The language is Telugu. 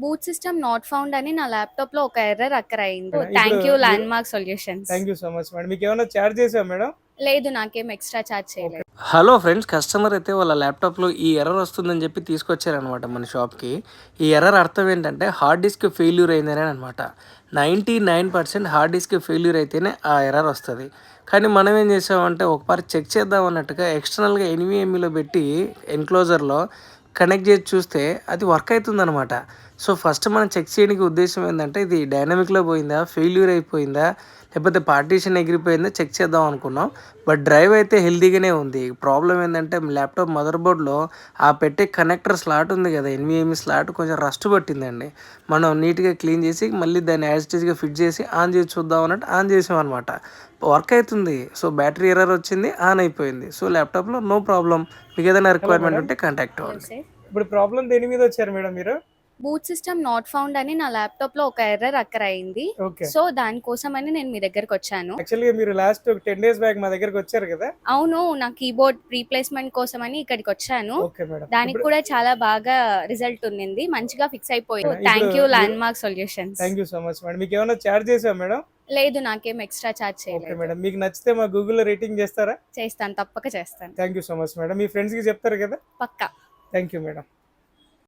బూట్ సిస్టమ్ నాట్ ఫౌండ్ అని నా ల్యాప్టాప్ లో ఒక ఎర్రర్ అక్కర్ అయింది. ఇప్పుడు థ్యాంక్ యూ మీరు landmark solutions. Thank you so much madam. మీకు ఏమైనా చార్జ్ చేసాం మేడం? లేదు, నాకేం ఎక్స్ట్రా చార్జ్ ఓకే. చేయలేదు. హలో ఫ్రెండ్స్, కస్టమర్ అయితే వాళ్ళ ల్యాప్టాప్లో ఈ ఎర్రర్ వస్తుందని చెప్పి తీసుకొచ్చారనమాట మన షాప్కి. ఈ ఎర్రర్ అర్థం ఏంటంటే హార్డ్ డిస్క్ ఫెయిల్యూర్ అయిందని అనమాట. 99% హార్డ్ డిస్క్ ఫెయిల్యూర్ అయితేనే ఆ ఎర్రర్ వస్తుంది. కానీ మనం ఏం చేసామంటే ఒకసారి చెక్ చేద్దాం అన్నట్టుగా ఎక్స్టర్నల్గా ఎన్విఎంఈలో పెట్టి ఎన్క్లోజర్లో కనెక్ట్ చేసి చూస్తే అది వర్క్ అవుతుందన్నమాట. సో ఫస్ట్ మనం చెక్ చేయడానికి ఉద్దేశం ఏంటంటే ఇది డైనమిక్లో పోయిందా, ఫెయిల్యూర్ అయిపోయిందా, లేకపోతే పార్టీషన్ ఎగిరిపోయిందా చెక్ చేద్దాం అనుకున్నాం. బట్ డ్రైవ్ అయితే హెల్తీగానే ఉంది. ప్రాబ్లం ఏంటంటే ల్యాప్టాప్ మదర్ బోర్డ్లో ఆ పెట్టే కనెక్టర్ స్లాట్ ఉంది కదా, ఎన్విఎంఈ స్లాట్ కొంచెం రస్ట్ పట్టిందండి. మనం నీట్గా క్లీన్ చేసి మళ్ళీ దాన్ని యాజిటీస్గా ఫిట్ చేసి ఆన్ చేసి చూద్దాం అన్నట్టు ఆన్ చేసాం అనమాట. వర్క్ అవుతుంది. సో బ్యాటరీ ఎర్రర్ వచ్చింది, ఆన్ అయిపోయింది. సో ల్యాప్టాప్లో నో ప్రాబ్లం. మీకు ఏదైనా హలో రిక్వైర్మెంట్ మేడం. ఉంటే కాంటాక్ట్ హలో అవ్వండి. సార్. ఇప్పుడు ప్రాబ్లం దేని మీద వచ్చారు మేడం మీరు? బూట్ సిస్టమ్ నాట్ ఫౌండ్ అని నా ల్యాప్టాప్ లో ఒక ఎర్రర్ అక్కర్ అయింది. ఓకే. సో దానికోసం అని నేను మీ దగ్గరకు వచ్చాను. యాక్చువల్గా మీరు లాస్ట్ 10 days బ్యాక్ మా దగ్గరకు వచ్చారు కదా? అవును, నా కీబోర్డ్ రీప్లేస్మెంట్ కోసం అని ఇక్కడికి వచ్చాను. Okay madam. దానికి కూడా చాలా బాగా రిజల్ట్ ఉంది, మంచిగా ఫిక్స్ అయిపోయింది. ఇప్పుడు థ్యాంక్ యూ మీరు- landmark solutions. Thank you so much madam. మీకు ఏమైనా చార్జ్ చేసాం మేడం? లేదు, నాకేం ఎక్స్ట్రా చార్జ్ ఓకే చేయలేదు. మేడం. మీకు నచ్చితే మా గూగుల్లో రేటింగ్ చేస్తారా? చేస్తాను, తప్పక చేస్తాను. Thank you so much madam. మీ ఫ్రెండ్స్కి చెప్తారు కదా? పక్కా. Thank you madam.